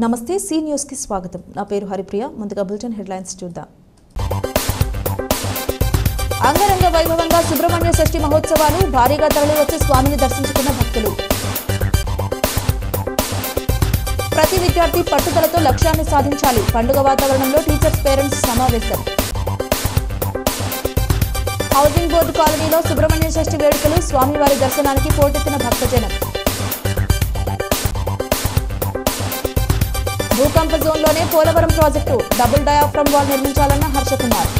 నమస్తే C news కి స్వాగతం. నా పేరు హరిప్రియ. ముందుగా బులెటిన్ హెడ్లైన్స్ చూద్దాం. అంగరంగ వైభవంగా సుబ్రహ్మణ్య షష్ఠి మహోత్సవాలు భారీగా తరలివచ్చి స్వామిని దర్శించుకున్న భక్తులు. ప్రతి విద్యార్థి పట్టుదలతో లక్ష్యాన్ని సాధించాలి. పండుగ వాతావరణంలో టీచర్స్ పేరెంట్స్ సమావేశం. హౌసింగ్ బోర్డు కాలనీలో సుబ్రహ్మణ్య షష్ఠి వేడుకలు స్వామివారి దర్శనానికి పోటెత్తిన భక్తజనం. భూకంప జోన్లోనే Polavaram project double diaphragm wall నిర్మించాలన్న హర్షకుమార్.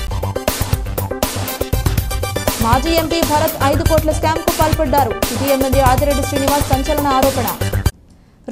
మాజీ ఎంపీ భరత్ 5 కోట్ల స్కామ్కు పాల్పడ్డారు. సిటీ ఎమ్మెల్యే ఆదిరెడ్డి శ్రీనివాస్ సంచలన ఆరోపణ.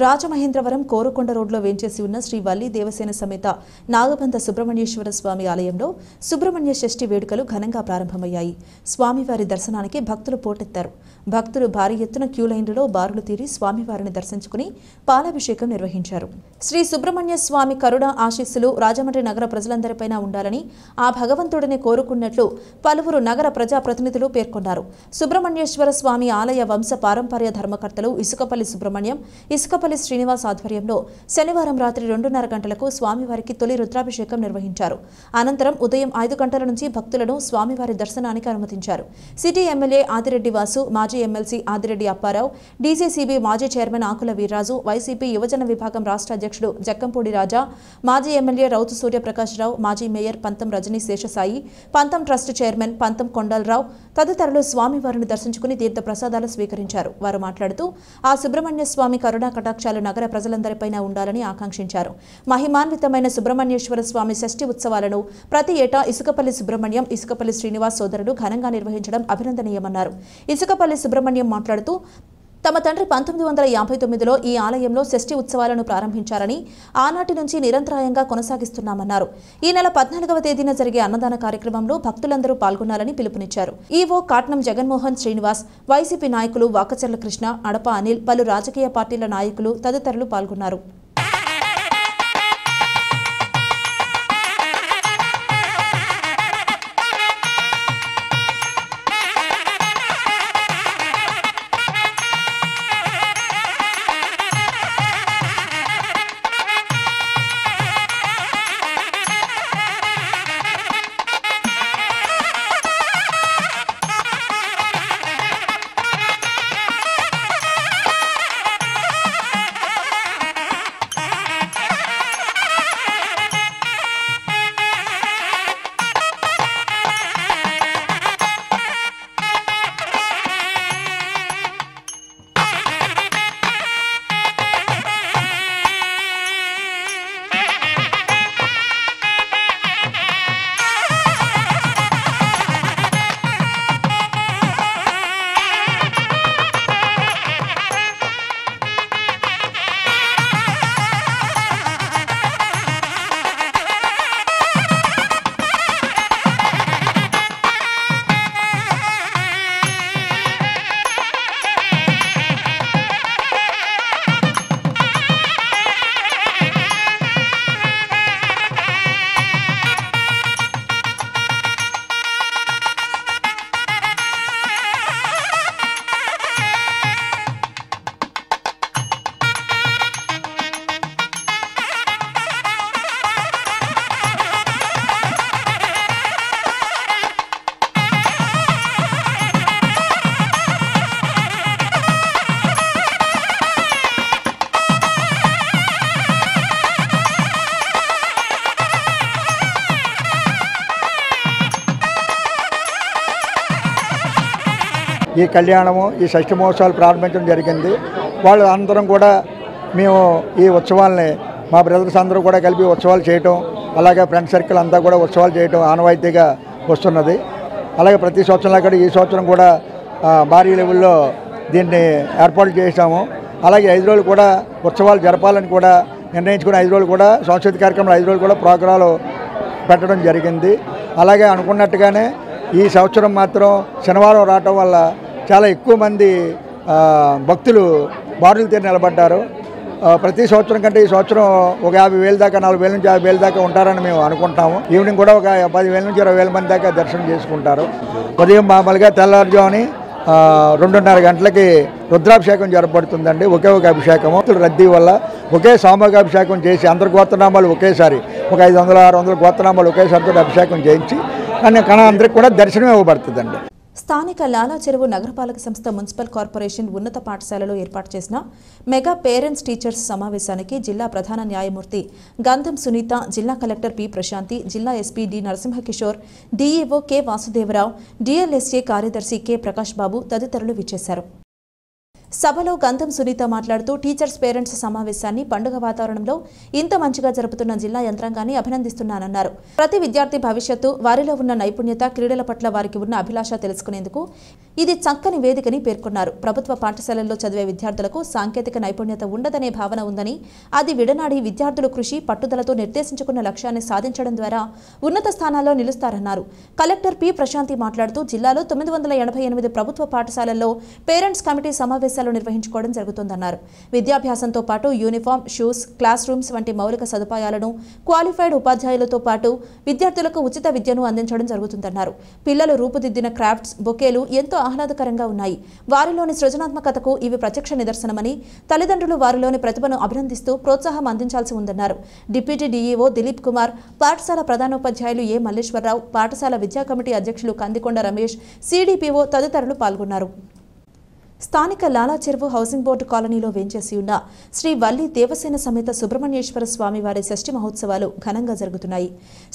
రాజమహేంద్రవరం కోరుకొండ రోడ్లో వేంచేసి ఉన్న శ్రీ వల్లి దేవసేన సమేత నాగబంధ సుబ్రహ్మణ్యేశ్వర స్వామి ఆలయంలో సుబ్రహ్మణ్య షష్ఠి వేడుకలు ఘనంగా ప్రారంభమయ్యాయి. స్వామివారి దర్శనానికి భక్తులు పోటెత్తారు. భక్తులు భారీ ఎత్తున క్యూలైన్లలో బారులు తీరి స్వామివారిని దర్శించుకుని పాలాభిషేకం నిర్వహించారు. శ్రీ సుబ్రహ్మణ్య స్వామి కరుణ ఆశీస్సులు రాజమండ్రి నగర ప్రజలందరిపైన ఉండాలని ఆ భగవంతుడిని కోరుకున్నట్లు పలువురు నగర ప్రజాప్రతినిధులు పేర్కొన్నారు. సుబ్రహ్మణ్యేశ్వర స్వామి ఆలయ వంశ పారంపర్య ధర్మకర్తలు ఇసుకపల్లి సుబ్రహ్మణ్యం, ఇసుకపల్లి శ్రీనివాస్ ఆధ్వర్యంలో శనివారం రాత్రి 2:30 గంటలకు స్వామివారికి తొలి రుద్రాభిషేకం నిర్వహించారు. అనంతరం ఉదయం 5 గంటల నుంచి భక్తులను స్వామివారి దర్శనానికి అనుమతించారు. సిటీ ఎమ్మెల్యే ఆదిరెడ్డి వాసు, మాజీ ఎమ్మెల్సీ ఆదిరెడ్డి అప్పారావు, డీసీసీబీ మాజీ చైర్మన్ ఆకుల వీర్రాజు, వైసీపీ యువజన విభాగం రాష్ట్ర అధ్యక్షుడు జక్కంపూడి రాజా, మాజీ ఎమ్మెల్యే రౌతు సూర్యప్రకాశ్రావు, మాజీ మేయర్ పంతం రజనీ శేషసాయి, పంతం ట్రస్ట్ చైర్మన్ పంతం కొండలరావు తదితరులు స్వామివారిని దర్శించుకుని తీర్థ ప్రసాదాలు స్వీకరించారు. వారు మాట్లాడుతూ ఆ సుబ్రహ్మణ్య స్వామి కరుణా కటాక్షాలు నగర ప్రజలందరిపైన ఉండాలని ఆకాంక్షించారు. మహిమాన్వితమైన సుబ్రహ్మణ్యేశ్వర స్వామి షష్ఠి ఉత్సవాలను ప్రతి ఏటా ఇసుకపల్లి సుబ్రహ్మణ్యం, ఇసుకపల్లి శ్రీనివాస్ సోదరులు ఘనంగా నిర్వహించడం అభినందనీయమన్నారు. ఇసుకపల్లి సుబ్రహ్మణ్యం మాట్లాడుతూ తమ తండ్రి 1959లో ఈ ఆలయంలో షష్ఠి ఉత్సవాలను ప్రారంభించారని, ఆనాటి నుంచి నిరంతరాయంగా కొనసాగిస్తున్నామన్నారు. ఈ నెల 14వ తేదీన జరిగే అన్నదాన కార్యక్రమంలో భక్తులందరూ పాల్గొనాలని పిలుపునిచ్చారు. ఈవో కాట్నం జగన్మోహన్ శ్రీనివాస్, వైసీపీ నాయకులు వాకచర్ల కృష్ణ, అడప అనిల్, పలు రాజకీయ పార్టీల నాయకులు తదితరులు పాల్గొన్నారు. ఈ కళ్యాణము, ఈ షష్ఠి మహోత్సవాలు ప్రారంభించడం జరిగింది. వాళ్ళు అందరం కూడా మేము ఈ ఉత్సవాల్ని మా బ్రదర్స్ అందరూ కూడా కలిపి ఉత్సవాలు చేయటం, అలాగే ఫ్రెండ్ సర్కిల్ అంతా కూడా ఉత్సవాలు చేయటం ఆనవాయితీగా వస్తున్నది. అలాగే ప్రతి సంవత్సరంలో కూడా ఈ సంవత్సరం కూడా భారీ లెవెల్లో దీన్ని ఏర్పాటు చేసాము. అలాగే 5 రోజులు కూడా ఉత్సవాలు జరపాలని కూడా నిర్ణయించుకుని 5 రోజులు కూడా సాంస్కృతిక కార్యక్రమాలు 5 రోజులు కూడా ప్రోగ్రాలు పెట్టడం జరిగింది. అలాగే అనుకున్నట్టుగానే ఈ సంవత్సరం మాత్రం శనివారం రావటం వల్ల చాలా ఎక్కువ మంది భక్తులు బారులు తీరి నిలబడ్డారు. ప్రతి సంవత్సరం కంటే ఈ సంవత్సరం ఒక 50,000 దాకా, 40,000 నుంచి 50,000 దాకా ఉంటారని మేము అనుకుంటాము. ఈవినింగ్ కూడా ఒక 10,000 నుంచి 20,000 మంది దాకా దర్శనం చేసుకుంటారు. ఉదయం మామూలుగా తెల్లవారుజాముని 2:30 గంటలకి రుద్రాభిషేకం జరపబడుతుందండి. ఒకే ఒక అభిషేకము. రద్దీ వల్ల ఒకే సామూహికాభిషేకం చేసి అందరు గోత్రనామాలు ఒకేసారి ఒక 500-600 గోత్రనామాలు ఒకేసారితో అభిషేకం చేయించి కానీ అందరికి కూడా దర్శనం ఇవ్వబడుతుందండి. స్థానిక లాలా చెరువు నగరపాలక సంస్థ మున్సిపల్ కార్పొరేషన్ ఉన్నత పాఠశాలలో ఏర్పాటు చేసిన మెగా పేరెంట్స్ టీచర్స్ సమావేశానికి జిల్లా ప్రధాన న్యాయమూర్తి గంధం సునీత, జిల్లా కలెక్టర్ పి ప్రశాంతి, జిల్లా SP D Narasimhakishore, DEO K Vasudevarao, DLSA కార్యదర్శి కె ప్రకాష్ బాబు తదితరులు విచ్చేశారు. సభలో గంధం సునీత మాట్లాడుతూ టీచర్స్ పేరెంట్స్ సమావేశాన్ని పండుగ వాతావరణంలో ఇంత మంచిగా జరుపుతున్న జిల్లా యంత్రాంగాన్ని అభినందిస్తున్నానన్నారు. ప్రతి విద్యార్థి భవిష్యత్తు, వారిలో ఉన్న నైపుణ్యత, క్రీడల పట్ల వారికి ఉన్న అభిలాష తెలుసుకునేందుకు ఇది చక్కని వేదికని పేర్కొన్నారు. ప్రభుత్వ పాఠశాలల్లో చదివే విద్యార్థులకు సాంకేతిక నైపుణ్యత ఉండదనే భావన ఉందని, అది విడనాడి విద్యార్థులు కృషి, పట్టుదలతో నిర్దేశించుకున్న లక్ష్యాన్ని సాధించడం ద్వారా ఉన్నత స్థానాల్లో నిలుస్తారన్నారు. కలెక్టర్ పి ప్రశాంతి మాట్లాడుతూ జిల్లాలో 988 ప్రభుత్వ పాఠశాలల్లో పేరెంట్స్ కమిటీ సమావేశాలు నిర్వహించుకోవడం జరుగుతుందన్నారు. విద్యాభ్యాసంతో పాటు యూనిఫామ్, షూస్, క్లాస్ రూమ్స్ వంటి మౌలిక సదుపాయాలను క్వాలిఫైడ్ ఉపాధ్యాయులతో పాటు విద్యార్థులకు ఉచిత విద్యను అందించడం జరుగుతుందన్నారు. పిల్లలు రూపుదిద్దిన క్రాఫ్ట్స్, బొకేలు ఎంతో ఆహ్లాదకరంగా ఉన్నాయి. వారిలోని సృజనాత్మకతకు ఇవి ప్రత్యక్ష నిదర్శనమని, తల్లిదండ్రులు వారిలోని ప్రతిభను అభినందిస్తూ ప్రోత్సాహం అందించాల్సి ఉందన్నారు. డిప్యూటీ డీఈఓ దిలీప్ కుమార్, పాఠశాల ప్రధానోపాధ్యాయులు ఏ మల్లేశ్వరరావు, పాఠశాల విద్యా కమిటీ అధ్యక్షులు కందికొండ రమేష్, సిడిపిఓ తదితరులు పాల్గొన్నారు. స్థానిక లాలా చెరువు హౌసింగ్ బోర్డు కాలనీలో వేంచేసి ఉన్న శ్రీ వల్లి దేవసేన సమేత సుబ్రహ్మణ్యేశ్వర స్వామివారి షష్ఠి మహోత్సవాలు ఘనంగా జరుగుతున్నాయి.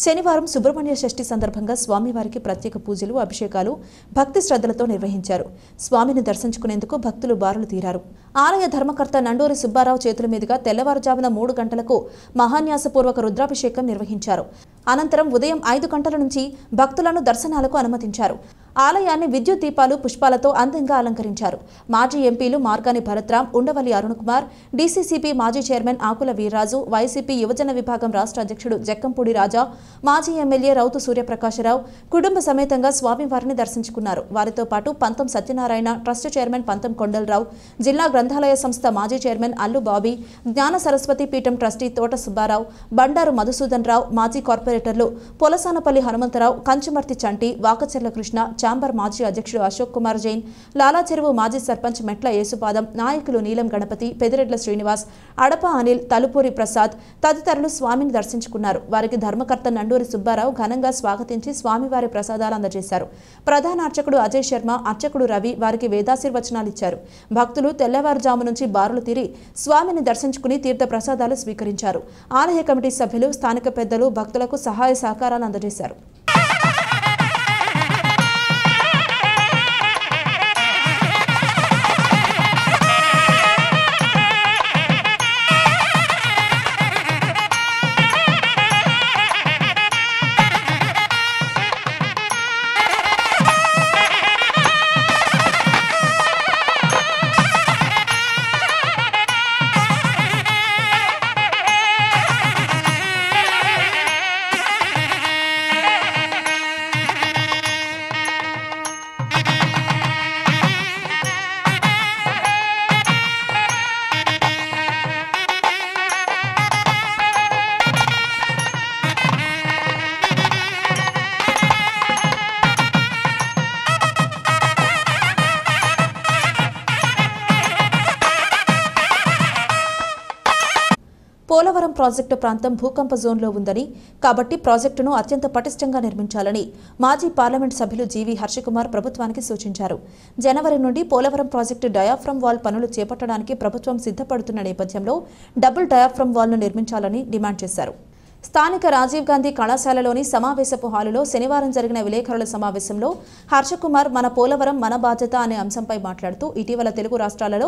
శనివారం సుబ్రహ్మణ్య షష్ఠి సందర్భంగా స్వామివారికి ప్రత్యేక పూజలు, అభిషేకాలు భక్తి శ్రద్ధలతో నిర్వహించారు. స్వామిని దర్శించుకునేందుకు భక్తులు బారులు తీరారు. ఆలయ ధర్మకర్త నండూరి సుబ్బారావు చేతుల మీదుగా తెల్లవారుజామున 3 గంటలకు మహాన్యాసపూర్వక రుద్రాభిషేకం నిర్వహించారు. అనంతరం ఉదయం 5 గంటల నుంచి భక్తులను దర్శనాలకు అనుమతించారు. ఆలయాన్ని విద్యుత్ దీపాలు, పుష్పాలతో అందంగా అలంకరించారు. మాజీ ఎంపీలు మార్గాని భరత్రాం, ఉండవల్లి అరుణ్ కుమార్, డీసీసీబీ మాజీ చైర్మన్ ఆకుల వీర్రాజు, వైసీపీ యువజన విభాగం రాష్ట్ర అధ్యక్షుడు జక్కంపూడి రాజా, మాజీ ఎమ్మెల్యే రౌతు సూర్యప్రకాశరావు కుటుంబ సమేతంగా స్వామివారిని దర్శించుకున్నారు. వారితో పాటు పంతం సత్యనారాయణ, ట్రస్ట్ చైర్మన్ పంతం కొండలరావు, జిల్లా గ్రంథాలయ సంస్థ మాజీ చైర్మన్ అల్లు బాబీ, జ్ఞాన సరస్వతి పీఠం ట్రస్టీ తోట సుబ్బారావు, బండారు మధుసూదన్ రావు, మాజీ కార్పొరేటర్లు పొలసానపల్లి హనుమంతరావు, కంచుమర్తి చంటి, వాకచెర్ల కృష్ణ, చాంబర్ మాజీ అధ్యక్షుడు అశోక్ కుమార్ జైన్, లాలా చెరువు మాజీ సర్పంచ్ మెట్ల యేసుపాదం, నాయకులు నీలం గణపతి, పెదిరెడ్ల శ్రీనివాస్, అడప అనిల్, తలుపూరి ప్రసాద్ తదితరులు స్వామిని దర్శించుకున్నారు. వారికి ధర్మకర్త నండూరి సుబ్బారావు ఘనంగా స్వాగతించి స్వామివారి ప్రసాదాలు అందజేశారు. ప్రధాన అర్చకుడు అజయ్ శర్మ, అర్చకుడు రవి వారికి వేదాశీర్వచనాలిచ్చారు. భక్తులు తెల్లవారుజాము నుంచి బారులు తీరి స్వామిని దర్శించుకుని తీర్థ ప్రసాదాలు స్వీకరించారు. ఆలయ కమిటీ సభ్యులు, స్థానిక పెద్దలు భక్తులకు సహాయ సహకారాలు అందజేశారు. పోలవరం ప్రాజెక్టు ప్రాంతం భూకంప జోన్లో ఉందని, కాబట్టి ప్రాజెక్టును అత్యంత పటిష్టంగా నిర్మించాలని మాజీ పార్లమెంట్ సభ్యులు జీవీ హర్షకుమార్ ప్రభుత్వానికి సూచించారు. జనవరి నుండి పోలవరం ప్రాజెక్టు డయాఫ్రమ్ వాల్ పనులు చేపట్టడానికి ప్రభుత్వం సిద్ధపడుతున్న నేపథ్యంలో డబుల్ డయాఫ్రమ్ వాల్ను నిర్మించాలని డిమాండ్ చేశారు. స్థానిక రాజీవ్ గాంధీ కళాశాలలోని సమావేశపు హాలులో శనివారం జరిగిన విలేకరుల సమావేశంలో హర్షకుమార్ మన పోలవరం మన బాధ్యత అనే అంశంపై మాట్లాడుతూ ఇటీవల తెలుగు రాష్ట్రాలలో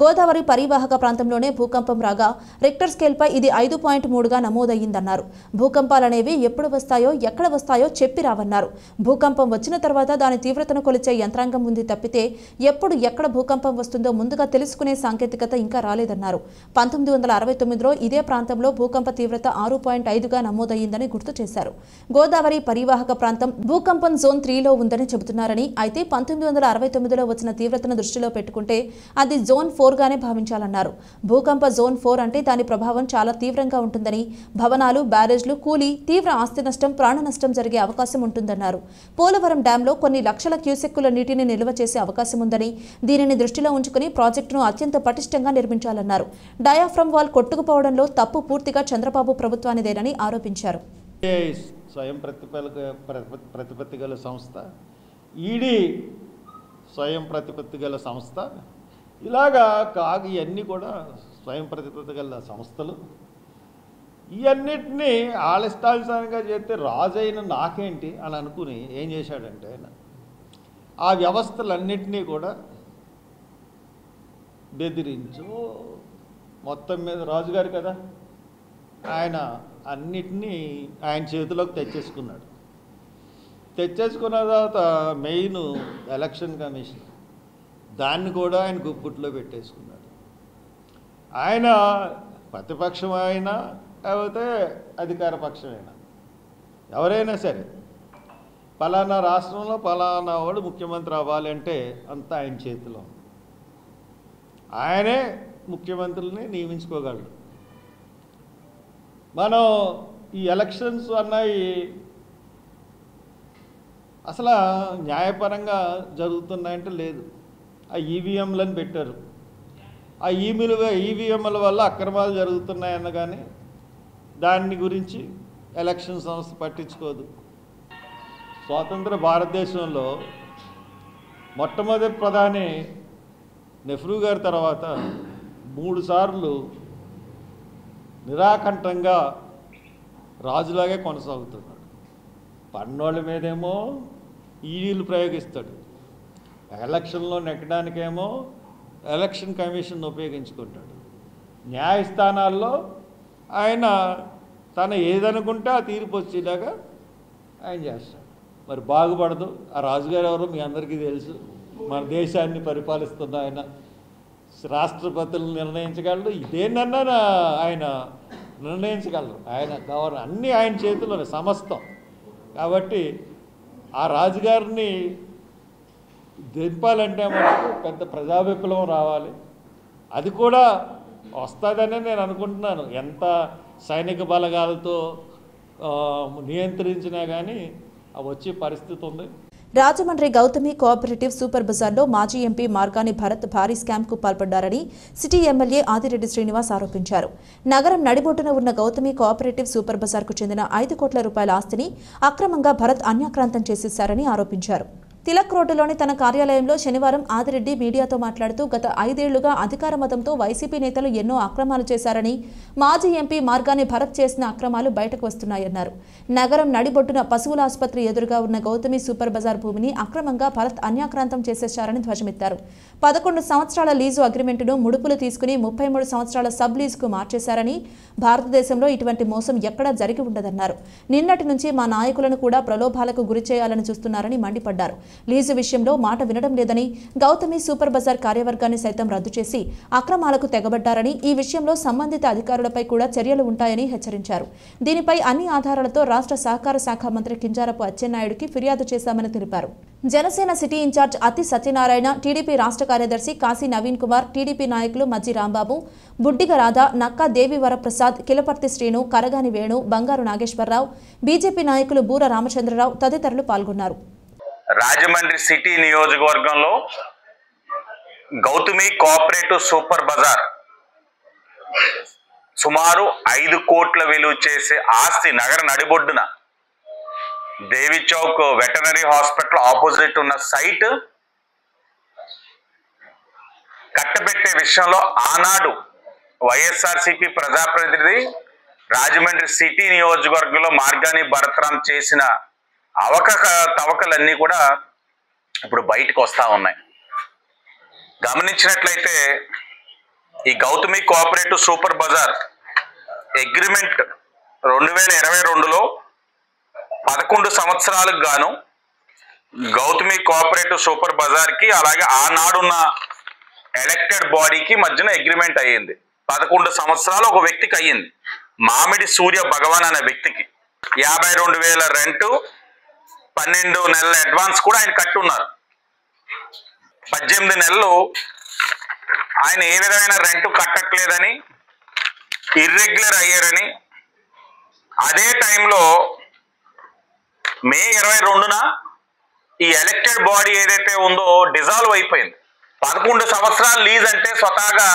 గోదావరి పరివాహక ప్రాంతంలోనే భూకంపం రాగా రిక్టర్ స్కేల్పై ఇది 5.3గా నమోదయ్యిందన్నారు. భూకంపాలనేవి ఎప్పుడు వస్తాయో ఎక్కడ వస్తాయో చెప్పి రావన్నారు. భూకంపం వచ్చిన తర్వాత దాని తీవ్రతను కొలిచే యంత్రాంగం ఉంది తప్పితే ఎప్పుడు ఎక్కడ భూకంపం వస్తుందో ముందుగా తెలుసుకునే సాంకేతికత ఇంకా రాలేదన్నారు. 1969లో ఇదే ప్రాంతంలో భూకంప తీవ్రత 6.5 0.5గా నమోదయ్యిందని గుర్తు చేశారు. గోదావరి పరివాహక ప్రాంతం భూకంపం జోన్ 3లో ఉందని చెబుతున్నారని, అయితే 1969లో వచ్చిన తీవ్రతను దృష్టిలో పెట్టుకుంటే అది జోన్ 4గానే భావించాలన్నారు. భూకంప జోన్ 4 అంటే దాని ప్రభావం చాలా తీవ్రంగా ఉంటుందని, భవనాలు, బ్యారేజ్లు కూలి తీవ్ర ఆస్తి నష్టం, ప్రాణ నష్టం జరిగే అవకాశం ఉంటుందన్నారు. పోలవరం డ్యాంలో కొన్ని లక్షల క్యూసెక్కుల నీటిని నిల్వ చేసే అవకాశం ఉందని, దీనిని దృష్టిలో ఉంచుకుని ప్రాజెక్టును అత్యంత పటిష్టంగా నిర్మించాలన్నారు. డయాఫ్రమ్ వాల్ కొట్టుకుపోవడంలో తప్పు పూర్తిగా చంద్రబాబు ప్రభుత్వానిదేనని ఆరోపించారు. స్వయం ప్రతిపత్తి గల సంస్థ, ఈడీ స్వయం ప్రతిపత్తి గల సంస్థ, ఇలాగా ఇవన్నీ కూడా స్వయం ప్రతిపత్తి గల సంస్థలు. ఇవన్నిటినీ ఆలిష్టాలిసానిగా చేస్తే రాజైన నాకేంటి అని అనుకుని ఏం చేశాడంటే ఆయన ఆ వ్యవస్థలన్నిటినీ కూడా బెదిరించు, మొత్తం మీద రాజుగారు కదా, ఆయన అన్నిటినీ ఆయన చేతిలోకి తెచ్చేసుకున్నాడు. తెచ్చేసుకున్న తర్వాత మెయిన్ ఎలక్షన్ కమిషన్, దాన్ని కూడా ఆయన గుప్పిట్లో పెట్టేసుకున్నాడు. ఆయన ప్రతిపక్షం అయినా లేకపోతే అధికార పక్షమైనా ఎవరైనా సరే పలానా రాష్ట్రంలో పలానా వాడు ముఖ్యమంత్రి అవ్వాలంటే అంతా ఆయన చేతిలో, ఆయనే ముఖ్యమంత్రుల్ని నియమించుకోగలడు. మనం ఈ ఎలక్షన్స్ అన్నవి అసలు న్యాయపరంగా జరుగుతున్నాయంటే లేదు. ఆ ఈవీఎంలను పెట్టారు, ఆ ఈవీఎంల వల్ల అక్రమాలు జరుగుతున్నాయన్న కానీ దాని గురించి ఎలక్షన్ సంస్థ పట్టించుకోదు. స్వాతంత్ర భారతదేశంలో మొట్టమొదటి ప్రధాని నెహ్రూ గారి తర్వాత 3 సార్లు నిరాకంఠంగా రాజులాగే కొనసాగుతున్నాడు. పన్నోళ్ళ మీదేమో ఈడీలు ప్రయోగిస్తాడు, ఎలక్షన్లో నెగ్గడానికేమో ఎలక్షన్ కమిషన్ ఉపయోగించుకుంటాడు. న్యాయస్థానాల్లో ఆయన తను ఏదనుకుంటే ఆ తీర్పు వచ్చేలాగా ఆయన చేస్తాడు. మరి బాగుపడదు. ఆ రాజుగారు ఎవరో మీ అందరికీ తెలుసు. మన దేశాన్ని పరిపాలిస్తున్న ఆయన రాష్ట్రపతులను నిర్ణయించగలడు, ఇదేనన్నా ఆయన నిర్ణయించగలరు. ఆయన గవర్నర్ అన్నీ ఆయన చేతిలోనే సమస్తం. కాబట్టి ఆ రాజుగారిని దింపాలంటే మనకు పెద్ద ప్రజా విప్లవం రావాలి. అది కూడా వస్తుందనే నేను అనుకుంటున్నాను. ఎంత సైనిక బలగాలతో నియంత్రించినా కానీ వచ్చే పరిస్థితి ఉంది. రాజమండ్రి గౌతమి కోఆపరేటివ్ సూపర్ బజార్లో మాజీ ఎంపీ మార్గాని భరత్ భారీ స్కామ్కు పాల్పడ్డారని సిటీ ఎమ్మెల్యే ఆదిరెడ్డి శ్రీనివాస్ ఆరోపించారు. నగరం నడిబొడ్డున ఉన్న గౌతమి కోఆపరేటివ్ సూపర్ బజార్కు చెందిన 5 కోట్ల రూపాయల ఆస్తిని అక్రమంగా భరత్ అన్యాక్రాంతం చేసేశారని ఆరోపించారు. తిలక్ రోడ్డులోని తన కార్యాలయంలో శనివారం ఆదిరెడ్డి మీడియాతో మాట్లాడుతూ గత 5 ఏళ్లుగా అధికార మతంతో వైసీపీ నేతలు ఎన్నో అక్రమాలు చేశారని, మాజీ ఎంపీ మార్గాని భరత్ చేసిన అక్రమాలు బయటకు వస్తున్నాయన్నారు. నగరం నడిబొడ్డున పశువుల ఆసుపత్రి ఎదురుగా ఉన్న గౌతమి సూపర్ బజార్ భూమిని అక్రమంగా భరత్ అన్యాక్రాంతం చేసేశారని ధ్వజమెత్తారు. 11 సంవత్సరాల లీజు అగ్రిమెంటును ముడుపులు తీసుకుని 33 సంవత్సరాల సబ్ లీజుకు మార్చేశారని, భారతదేశంలో ఇటువంటి మోసం ఎక్కడా జరిగి ఉండదన్నారు. నిన్నటి నుంచి మా నాయకులను కూడా ప్రలోభాలకు గురి చేయాలని చూస్తున్నారని మండిపడ్డారు. లీజు విషయంలో మాట వినడం లేదని, గౌతమి సూపర్ బజార్ కార్యవర్గాన్ని సైతం రద్దు చేసి అక్రమాలకు తెగబడ్డారని, ఈ విషయంలో సంబంధిత అధికారులపై కూడా చర్యలు ఉంటాయని హెచ్చరించారు. దీనిపై అన్ని ఆధారాలతో రాష్ట్ర సహకార శాఖ మంత్రి కింజారపు అచ్చెన్నాయుడికి ఫిర్యాదు చేశామని తెలిపారు. జనసేన సిటీ ఇన్ఛార్జ్ అతి సత్యనారాయణ, టీడీపీ రాష్ట్ర కార్యదర్శి కాశీ నవీన్ కుమార్, టీడీపీ నాయకులు మజ్జి రాంబాబు, బుడ్డిగ రాధ, నక్కా దేవి వరప్రసాద్, కిలపర్తి శ్రీను, కరగాని వేణు, బంగారు నాగేశ్వరరావు, బీజేపీ నాయకులు బూర రామచంద్రరావు తదితరులు పాల్గొన్నారు. రాజమండ్రి సిటీ నియోజకవర్గంలో గౌతమి కోఆపరేటివ్ సూపర్ బజార్ సుమారు 5 కోట్ల విలువ చేసే ఆస్తి నగర నడిబొడ్డున దేవి చౌక్ వెటనరీ హాస్పిటల్ ఆపోజిట్ ఉన్న సైట్ కట్టబెట్టే విషయంలో ఆనాడు వైఎస్ఆర్సీపీ ప్రజాప్రతినిధి రాజమండ్రి సిటీ నియోజకవర్గంలో మార్గాని భరత్రామ్ చేసిన తవకలన్నీ కూడా ఇప్పుడు బయటకు వస్తూ ఉన్నాయి. గమనించినట్లయితే ఈ Gautami cooperative super bazaar agreement 2022లో 11 సంవత్సరాలకు గాను గౌతమి కోఆపరేటివ్ సూపర్ బజార్కి అలాగే ఆనాడున్న ఎలక్టెడ్ బాడీకి మధ్యన అగ్రిమెంట్ అయ్యింది. 11 సంవత్సరాలు ఒక వ్యక్తికి అయ్యింది. మామిడి సూర్య భగవాన్ అనే వ్యక్తికి 52,000 రెంటు, 12 నెలల అడ్వాన్స్ కూడా ఆయన కట్టున్నారు. 18 నెలలు ఆయన ఏ విధమైన రెంటు కట్టట్లేదని, ఇర్రెగ్యులర్ అయ్యారని, అదే టైంలో మే 22న ఈ ఎలక్టెడ్ బాడీ ఏదైతే ఉందో డిజాల్వ్ అయిపోయింది. 11 సంవత్సరాలు లీజ్ అంటే స్వతహాగా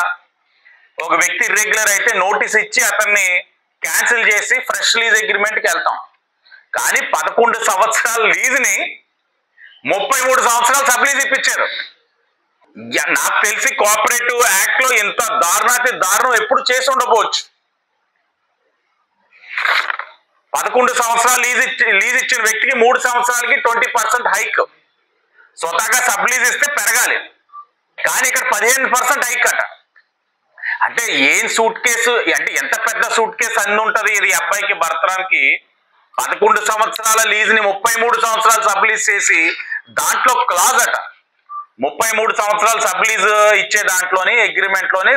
ఒక వ్యక్తి ఇర్రెగ్యులర్ అయితే నోటీస్ ఇచ్చి అతన్ని క్యాన్సిల్ చేసి ఫ్రెష్ లీజ్ అగ్రిమెంట్కి వెళ్తాం. కానీ 11 సంవత్సరాల లీజ్ని 33 సంవత్సరాలు సబ్లీజ్ ఇప్పించారు. నాకు తెలిసి కోఆపరేటివ్ యాక్ట్ లో ఇంత దారుణాతి దారుణం ఎప్పుడు చేసి ఉండకపోవచ్చు. 11 సంవత్సరాలు లీజ్ ఇచ్చిన వ్యక్తికి 3 సంవత్సరాలకి 20% హైక్. స్వతహాగా సబ్లీజ్ ఇస్తే పెరగాలి, కానీ ఇక్కడ 15% హైక్ అట. అంటే ఏం సూట్ కేసు, అంటే ఎంత పెద్ద సూట్ కేసు అన్ని ఉంటది ఇది అబ్బాయికి భర్తరానికి. 11 సంవత్సరాల లీజ్ని 33 సంవత్సరాలు సబ్లీజ్ చేసి దాంట్లో క్లాజ్ అట, 33 సంవత్సరాలు సబ్లీజ్ ఇచ్చే దాంట్లోని అగ్రిమెంట్లోని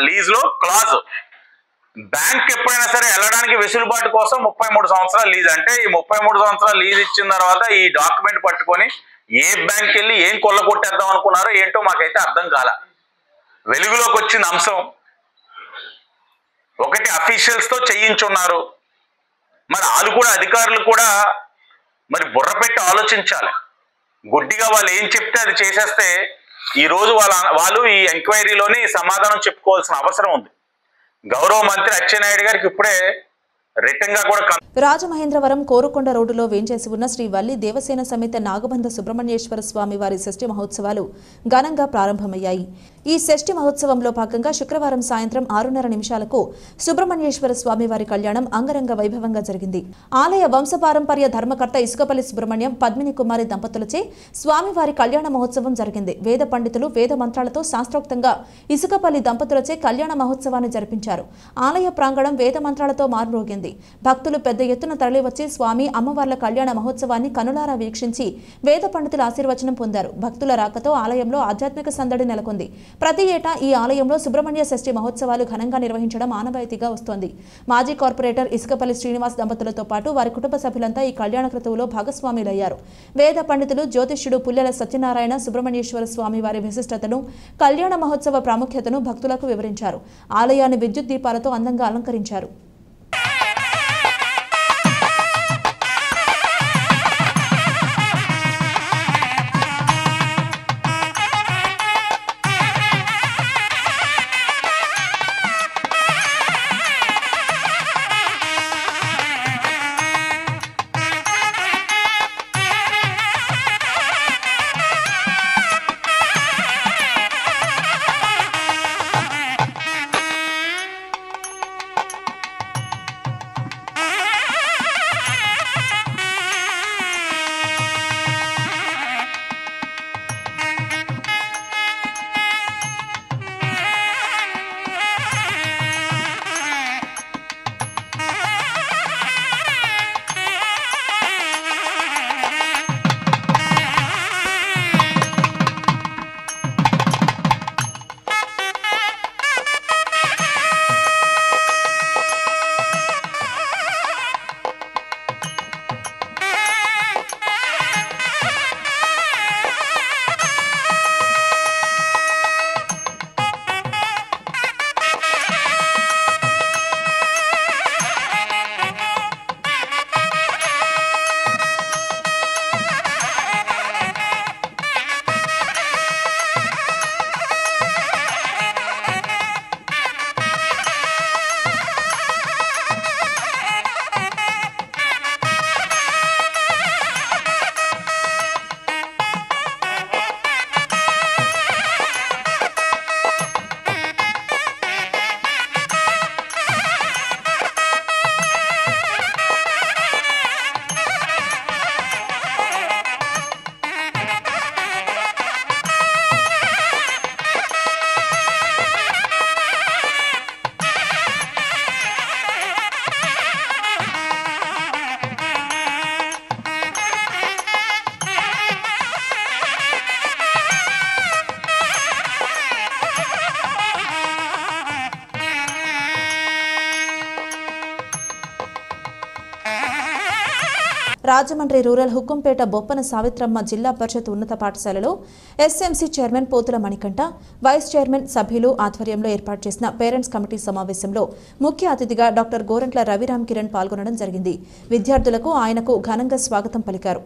లీజ్ లో క్లాజ్. బ్యాంక్ ఎప్పుడైనా సరే వెళ్ళడానికి వెసులుబాటు కోసం 33 సంవత్సరాలు లీజ్. అంటే ఈ 33 సంవత్సరాలు లీజ్ ఇచ్చిన తర్వాత ఈ డాక్యుమెంట్ పట్టుకొని ఏ బ్యాంక్ వెళ్ళి ఏం కొల్లగొట్టేద్దాం అనుకున్నారో ఏంటో మాకైతే అర్థం కాల. వెలుగులోకి వచ్చిన అంశం ఒకటి, అఫీషియల్స్ తో చేయించున్నారు. మరి వాళ్ళు కూడా, అధికారులు కూడా మరి బుర్ర పెట్టి ఆలోచించాలి. గుడ్డిగా వాళ్ళు ఏం చెప్తే అది చేసేస్తే ఈ రోజు వాళ్ళు ఈ ఎంక్వైరీలోని సమాధానం చెప్పుకోవాల్సిన అవసరం ఉంది. గౌరవ మంత్రి అచ్చెన్నాయుడు గారికి ఇప్పుడే రిటర్న్ గా కూడా రాజమహేంద్రవరం కోరుకొండ రోడ్డులో వేంచేసి ఉన్న శ్రీ వల్లి దేవసేన సమేత నాగబంధ సుబ్రహ్మణ్యేశ్వర స్వామి వారి షష్ఠి మహోత్సవాలు ఘనంగా ప్రారంభమయ్యాయి. ఈ షష్ఠి మహోత్సవంలో భాగంగా శుక్రవారం సాయంత్రం 6:30 నిమిషాలకు సుబ్రహ్మణ్యేశ్వర స్వామి వారి కళ్యాణం అంగరంగ వైభవంగా జరిగింది. ఆలయ వంశపారంపర్య ధర్మకర్త ఇసుకపల్లి సుబ్రహ్మణ్యం, పద్మిని కుమారి దంపతులచే స్వామివారి కళ్యాణ మహోత్సవం జరిగింది. వేద పండితులు వేద మంత్రాలతో శాస్త్రోక్తంగా ఇసుకపల్లి దంపతులచే కళ్యాణ మహోత్సవాన్ని జరిపించారు. ఆలయ ప్రాంగణం వేద మంత్రాలతో మార్మోగింది. భక్తులు పెద్ద ఎత్తున తరలివచ్చి స్వామి అమ్మవార్ల కళ్యాణ మహోత్సవాన్ని కనులారా వీక్షించి వేద పండితుల ఆశీర్వచనం పొందారు. భక్తుల రాకతో ఆలయంలో ఆధ్యాత్మిక సందడి నెలకొంది. ప్రతి ఏటా ఈ ఆలయంలో సుబ్రహ్మణ్య షష్ఠి మహోత్సవాలు ఘనంగా నిర్వహించడం ఆనవాయితీగా వస్తోంది. మాజీ కార్పొరేటర్ ఇసుకపల్లి శ్రీనివాస్ దంపతులతో పాటు వారి కుటుంబ సభ్యులంతా ఈ కళ్యాణ క్రతువులో భాగస్వాములయ్యారు. వేద పండితులు జ్యోతిష్యుడు పుల్లెల సత్యనారాయణ సుబ్రహ్మణ్యేశ్వర స్వామి వారి విశిష్టతను, కళ్యాణ మహోత్సవ ప్రాముఖ్యతను భక్తులకు వివరించారు. ఆలయాన్ని విద్యుత్ దీపాలతో అందంగా అలంకరించారు. రాజమండ్రి రూరల్ హుకుంపేట బొప్పన సావిత్రమ్మ జిల్లా పరిషత్ ఉన్నత పాఠశాలలో ఎస్ఎంసీ చైర్మన్ పోతుల మణికంఠ, వైస్ చైర్మన్ సభ్యులు ఆధ్వర్యంలో ఏర్పాటు చేసిన పేరెంట్స్ కమిటీ సమావేశంలో ముఖ్య అతిథిగా డాక్టర్ గోరంట్ల రవిరామ్ కిరణ్ పాల్గొనడం జరిగింది. విద్యార్థులకు ఆయనకు ఘనంగా స్వాగతం పలికారు.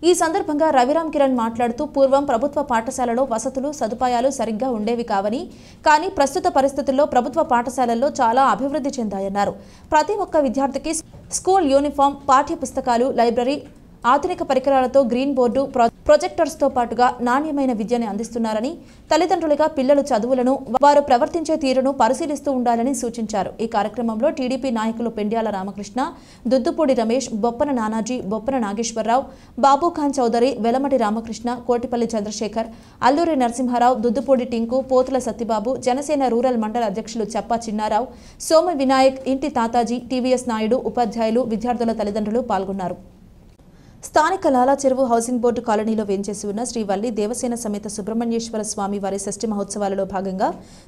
ఈ సందర్భంగా రవిరామ్ కిరణ్ మాట్లాడుతూ పూర్వం ప్రభుత్వ పాఠశాలలో వసతులు సదుపాయాలు సరిగ్గా ఉండేవి కావని, కానీ ప్రస్తుత పరిస్థితుల్లో ప్రభుత్వ పాఠశాలల్లో చాలా అభివృద్ధి చెందాయన్నారు. ప్రతి ఒక్క విద్యార్థికి స్కూల్ యూనిఫామ్, పాఠ్య పుస్తకాలు, లైబ్రరీ, ఆధునిక పరికరాలతో గ్రీన్ బోర్డు, ప్రొజెక్టర్స్తో పాటుగా నాణ్యమైన విద్యని అందిస్తున్నారని, తల్లిదండ్రులుగా పిల్లల చదువులను, వారు ప్రవర్తించే తీరును పరిశీలిస్తూ ఉండాలని సూచించారు. ఈ కార్యక్రమంలో టీడీపీ నాయకులు పెండ్యాల రామకృష్ణ, దుద్దుపూడి రమేష్, బొప్పన నానాజీ, బొప్పన నాగేశ్వరరావు, బాబుఖాన్ చౌదరి, వెలమటి రామకృష్ణ, కోటిపల్లి చంద్రశేఖర్, అల్లూరి నరసింహారావు, దుద్దుపూడి టింకు, పోతుల సత్యబాబు, జనసేన రూరల్ మండల అధ్యక్షులు చప్పా చిన్నారావు, సోమ వినాయక్, ఇంటి తాతాజీ, టీవీఎస్ నాయుడు, ఉపాధ్యాయులు, విద్యార్థుల తల్లిదండ్రులు పాల్గొన్నారు. స్థానిక లాలా చెరువు హౌసింగ్ బోర్డు కాలనీలో వేంచేసి ఉన్న శ్రీ వల్లి దేవసేన సమేత సుబ్రహ్మణ్యేశ్వర స్వామి వారి షష్ఠి మహోత్సవాలలో భాగంగా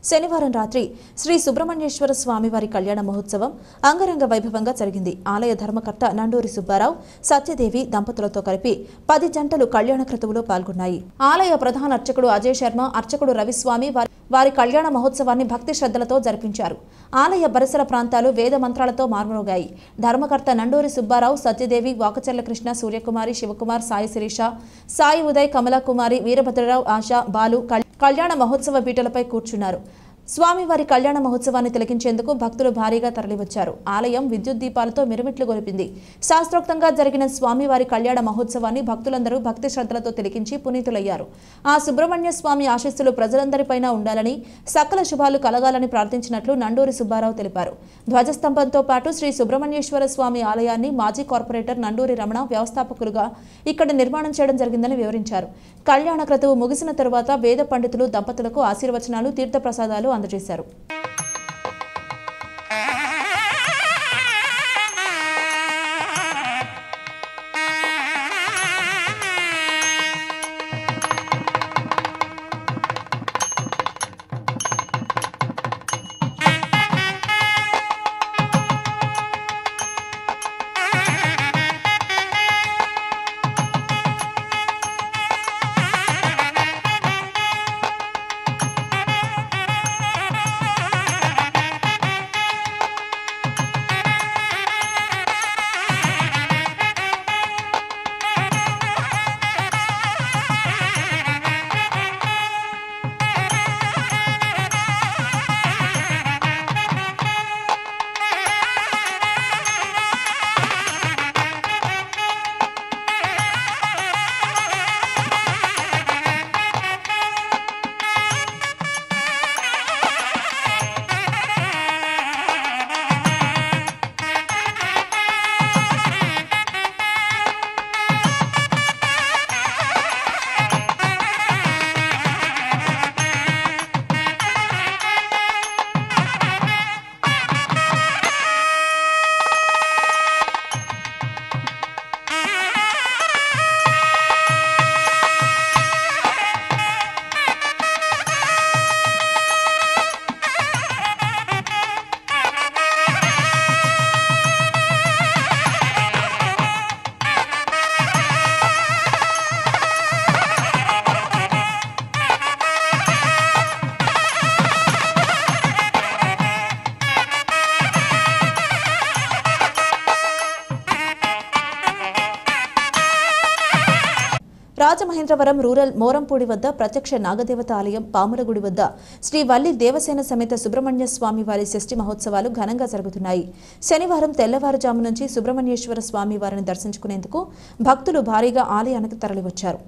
శనివారం రాత్రి శ్రీ సుబ్రహ్మణ్యేశ్వర స్వామి వారి కళ్యాణ మహోత్సవం అంగరంగ వైభవంగా జరిగింది. ఆలయ ధర్మకర్త నండూరి సుబ్బారావు, సత్యదేవి దంపతులతో కలిపి 10 జంటలు కళ్యాణ క్రతువులో పాల్గొన్నాయి. ఆలయ ప్రధాన అర్చకుడు అజయ్ శర్మ, అర్చకుడు రవిస్వామి వారి కళ్యాణ మహోత్సవాన్ని భక్తి శ్రద్ధలతో జరిపించారు. ఆలయ పరిసర ప్రాంతాలు వేద మంత్రాలతో మార్మోగాయి. ధర్మకర్త నండూరి సుబ్బారావు, సత్యదేవి, వాకచర్ల కృష్ణ, సూర్యకుమారి, శివకుమార్, సాయి శిరీష, సాయి ఉదయ్, కమలాకుమారి, వీరభద్రరావు, ఆశ, బాలు కళ్యాణ మహోత్సవ పీటలపై కూర్చున్నారు. స్వామివారి కళ్యాణ మహోత్సవాన్ని తిలకించేందుకు భక్తులు భారీగా తరలివచ్చారు. ఆలయం విద్యుత్ దీపాలతో మిరుమిట్లు గొలిపింది. శాస్త్రోక్తంగా జరిగిన స్వామివారి కళ్యాణ మహోత్సవాన్ని భక్తులందరూ భక్తి శ్రద్ధలతో తిలకించి పునీతులయ్యారు. ఆ సుబ్రహ్మణ్య స్వామి ఆశీస్సులు ప్రజలందరిపైన ఉండాలని, సకల శుభాలు కలగాలని ప్రార్థించినట్లు నండూరి సుబ్బారావు తెలిపారు. ధ్వజస్తంభంతో పాటు శ్రీ సుబ్రహ్మణ్యేశ్వర స్వామి ఆలయాన్ని మాజీ కార్పొరేటర్ నండూరి రమణ వ్యవస్థాపకులుగా ఇక్కడ నిర్మాణం చేయడం జరిగిందని వివరించారు. కళ్యాణ క్రతువు ముగిసిన తరువాత వేద పండితులు దంపతులకు ఆశీర్వచనాలు, తీర్థప్రసాదాలు అందజేశారు. రాజమహేంద్రవరం రూరల్ మోరంపూడి వద్ద ప్రత్యక్ష నాగదేవత ఆలయం పాములగుడి వద్ద శ్రీ వల్లి దేవసేన సమేత సుబ్రహ్మణ్య స్వామి వారి షష్ఠి మహోత్సవాలు ఘనంగా జరుగుతున్నాయి. శనివారం తెల్లవారుజాము నుంచి సుబ్రహ్మణ్యేశ్వర స్వామి వారిని దర్శించుకునేందుకు భక్తులు భారీగా ఆలయానికి తరలివచ్చారు.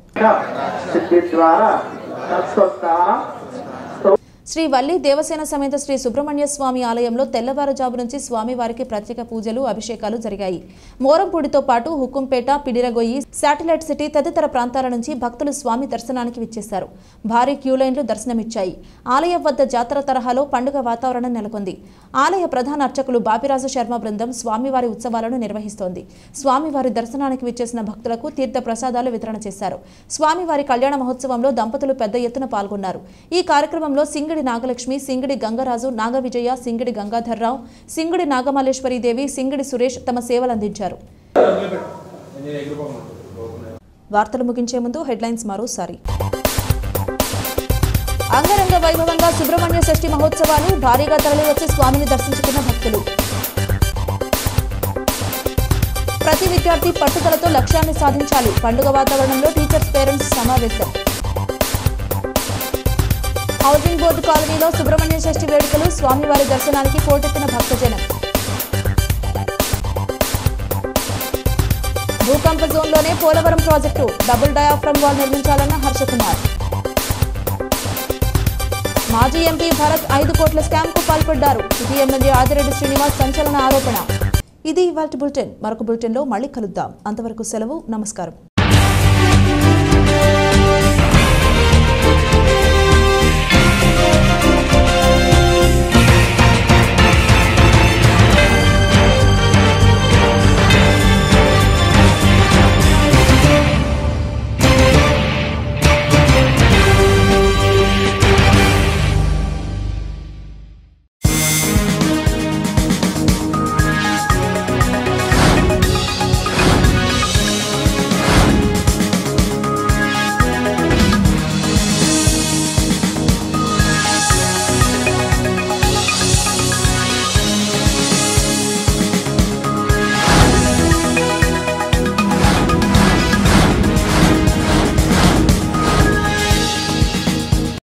శ్రీ వల్లి దేవసేన సమేత శ్రీ సుబ్రహ్మణ్య స్వామి ఆలయంలో తెల్లవారుజాము నుంచి స్వామివారికి ప్రత్యేక పూజలు, అభిషేకాలు జరిగాయి. మోరంపూడితో పాటు హుకుంపేట, పిడిరగొయ్యి, శాటిలైట్ సిటీ తదితర ప్రాంతాల నుంచి భక్తులు స్వామి దర్శనానికి విచ్చేశారు. భారీ క్యూలైన్లు దర్శనమిచ్చాయి. ఆలయం వద్ద జాతర తరహాలో పండుగ వాతావరణం నెలకొంది. ఆలయ ప్రధాన అర్చకులు బాపిరాజు శర్మ బృందం స్వామివారి ఉత్సవాలను నిర్వహిస్తోంది. స్వామివారి దర్శనానికి విచ్చేసిన భక్తులకు తీర్థ ప్రసాదాలు వితరణ చేశారు. స్వామివారి కళ్యాణ మహోత్సవంలో దంపతులు పెద్ద ఎత్తున పాల్గొన్నారు. ఈ కార్యక్రమంలో సింగిడి నాగలక్ష్మి, సింగిడి గంగరాజు, నాగవిజయ, సింగిడి గంగాధర్రావు, సింగిడి నాగమల్లేశ్వరీదేవి, సింగిడి సురేష్ తమ సేవలు అందించారు. వార్తలు ముగించే ముందు హెడ్లైన్స్ మరోసారి. అంగరంగ వైభవంగా సుబ్రహ్మణ్య షష్ఠి మహోత్సవాలు, భారీగా తరలివచ్చి స్వామిని దర్శించుకున్న భక్తులు. ప్రతి విద్యార్థి పట్టుదలతో లక్ష్యాన్ని సాధించాలి, పండుగ వాతావరణంలో టీచర్స్ పేరెంట్స్ సమావేశం. హౌసింగ్ బోర్డు కాలనీలో సుబ్రహ్మణ్య షష్ఠి వేడుకలు, స్వామివారి దర్శనానికి పోటెత్తిన భక్తజనం. భూకంప జోన్లోనే Polavaram project, double diaphragm wall నిర్మించాలన్న హర్షకుమార్. మాజీ ఎంపీ భరత్ 5 కోట్ల స్కామ్కు పాల్పడ్డారు, సిటీ ఎమ్మెల్యే ఆదిరెడ్డి శ్రీనివాస్ సంచలన ఆరోపణ. ఇది ఇవాల్టి బులెటిన్. మరొక బులెటిన్లో మళ్ళీ కలుద్దాం. అంతవరకు సెలవు. నమస్కారం.